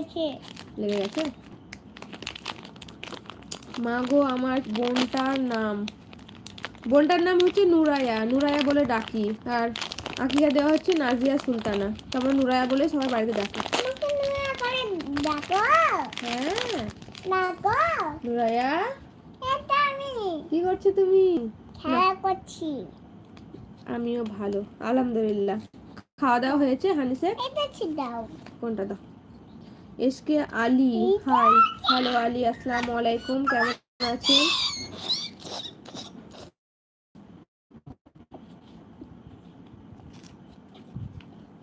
গেছে। লেগে গেছে? মা গো, আমার বোনটার নাম হচ্ছে নুরায়া। নুরায়া বলে ডাকি। আর আকিকা দেওয়া হচ্ছে নাজিয়া সুলতানা। তারপর নুরায়া বলে সবাই বাড়িতে ডাকি। আমাকে নুরায়া করে ডাকো। হ্যাঁ ডাকো। নুরায়া, এটা আমি। কি করছো তুমি? খেলা করছি। আমিও ভালো, আলহামদুলিল্লাহ। খাওয়া দাওয়া হয়েছে হানিসের? এটা দাও। কোনটা দাও? SK Ali, hi. Hello Ali, আসসালামু আলাইকুম, কেমন আছেন?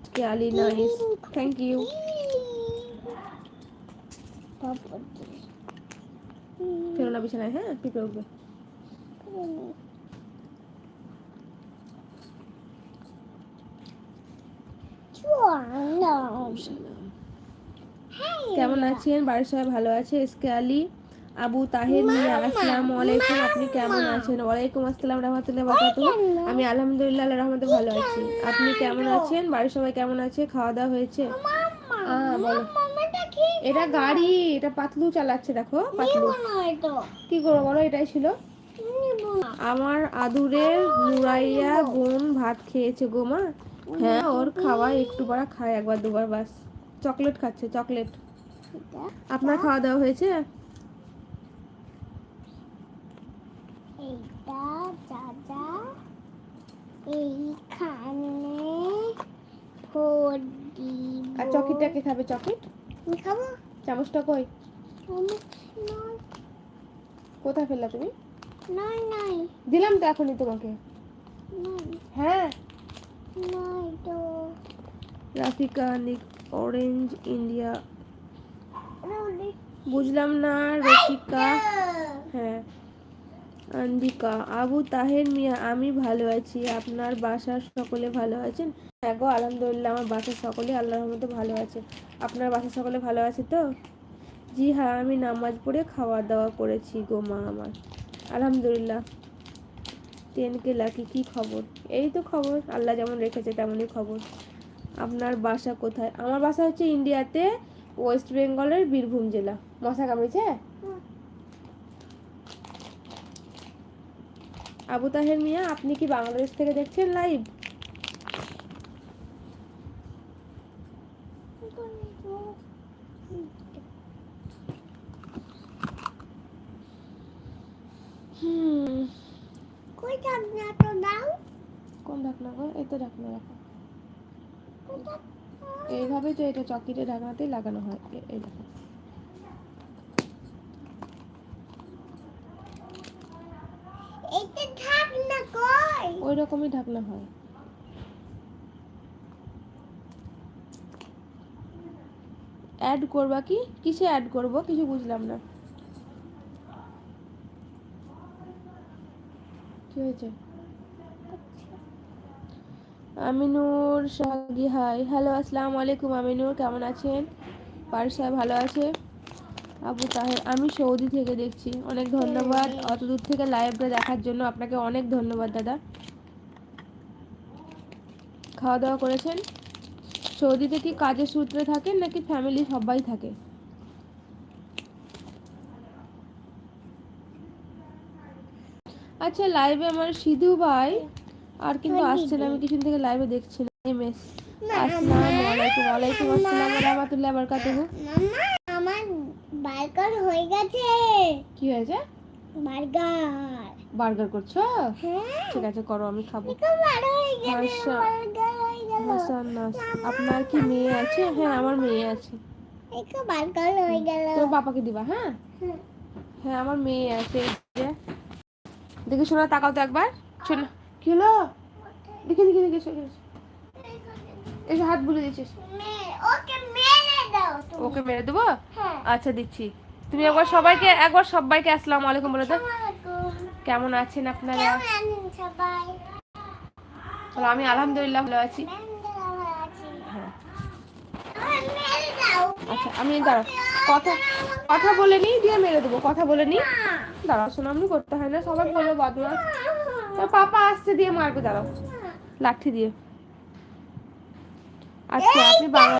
SK Ali, nice, thank you. ফেরো না বিছানায়, হ্যাঁ পিঁপড়ে উঠবে। কেমন আছেন? বাড়ির সবাই ভালো আছে? এসকে আলী, আবু তাহের মিয়া, আসসালামু আলাইকুম, আপনি কেমন আছেন? ওয়ালাইকুম আসসালাম রাহমাতুল্লাহি ওয়া বারাকাতুহু। আমি আলহামদুলিল্লাহ আল্লাহর রহমতে ভালো আছি। আপনি কেমন আছেন? বাড়ির সবাই কেমন আছে? খাওয়া দাওয়া হয়েছে? বলো। এটা গাড়ি, এটা পাতলু চালাচ্ছে, দেখো পাতলু। কি করবো বলো, এটাই ছিল। আমার আদুরের নুরাইয়া বোন ভাত খেয়েছে গো মা। হ্যাঁ, ওর খাওয়া একটু পরা খায়, একবার দুবার বাস। চকলেট খাচ্ছে, চকলেট। আপনার খাওয়া দাওয়া হয়েছে? এইটা দাদা এইখানে ভোট দিব। আর চকলেটটা কে খাবে? চকলেট আমি খাবো। চামচটা কই? নয় কোথায় ফেললা তুমি? নয় নয় দিলাম তো এখনই তোমাকে। নয় হ্যাঁ, নয় তো। রাফিকা নিক, অরেঞ্জ ইন্ডিয়া। বুঝলাম না রফিকা। হ্যাঁ, আন্দিকা, আবু তাহের মিয়া, আমি ভালো আছি। আপনার বাসার সকলে ভালো আছেন? হ্যাঁ গো, আলহামদুলিল্লাহ, আমার বাসার সকলে আল্লাহর রহমতে ভালো আছে। আপনার বাসার সকলে ভালো আছে তো? জি হ্যাঁ, আমি নামাজ পড়ে খাওয়া দাওয়া করেছি গো মা আমার, আলহামদুলিল্লাহ। 10K লাকি, কি খবর? এই তো খবর, আল্লাহ যেমন রেখেছে তেমনই খবর। আপনার বাসা কোথায়? আমার বাসা হচ্ছে ইন্ডিয়াতে, ওয়েস্ট বেঙ্গলের বীরভূম জেলা। মশা কামড়েছে? আবু তাহের মিয়া, আপনি কি বাংলাদেশ থেকে দেখছেন লাইভ? কই ঢাকনাটা দাও। কোন ঢাকনা গো? এই তো ঢাকনা রাখো। এইভাবে তো এটা চকিতে ঢাকনাতেই লাগানো হয়। এই দেখো, এইটা ঢাকনা কই? ওই রকমই ঢাকনা হয়। অ্যাড করবা কি? কিসে অ্যাড করব কিছু বুঝলাম না। কি হয়েছে? আমিনুর শাহী, হাই, হ্যালো, আসসালামু আলাইকুম আমিনুর, কেমন আছেন? বাড়ির সবাই ভালো আছে? আবু তাহের, আমি সৌদি থেকে দেখছি। অনেক ধন্যবাদ অত দূর থেকে লাইভটা দেখার জন্য, আপনাকে অনেক ধন্যবাদ দাদা। খাওয়া দাওয়া করেছেন? সৌদিতে কি কাজের সূত্রে থাকেন নাকি ফ্যামিলি সবাই থাকে? আচ্ছা, লাইভে আমার সিধু ভাই আর কিন্তু আসছে না, আমি কিছুদিন থেকে লাইভে দেখছি না। এমএস, আসসালামু আলাইকুম। ওয়ালাইকুম আসসালাম ওয়া রাহমাতুল্লাহি ওয়া বারাকাতুহু। মামা, আমার বার্গার হয়ে গেছে। কি হয়েছে? বার্গার। বার্গার করছো? হ্যাঁ, ঠিক আছে, করো, আমি খাবো। এটা বড় হয়ে গেছে। বার্গার হয়ে গেল। হাসান নাস, আপনার কি মেয়ে আছে? হ্যাঁ, আমার মেয়ে আছে। এটা বার্গার হয়ে গেল। তোমার পাপাকে দিবা? হ্যাঁ হ্যাঁ, আমার মেয়ে আছে। দেখে শোনা, তাকাও তো একবার। শোনা, কি হলো? দেখে দেখে দেখে এসো, এসে হাত বুলিয়ে দিচ্ছিস। ওকে মেরে দাও তুমি। ওকে মেরে দেবো? হ্যাঁ। আচ্ছা দিচ্ছি। তুমি একবার সবাইকে আসসালামু আলাইকুম বলে দাও। কেমন আছেন আপনারা? কেমন আছেন সবাই? বলো, আমি আলহামদুলিল্লাহ ভালো আছি। হ্যাঁ, মেরে দাও। আচ্ছা, আমি দাঁড়াও, কথা বলে নিই, দিয়ে মেরে দেবো। কথা বলে নিই, দাঁড়াও, শোনামনি করতে হয় না, সবাই বলবো বদমাস। তো পাপা আসছে, দিয়ে মারবে, দাঁড়াও, লাঠি দিয়ে। আচ্ছা, আপনি বাংলা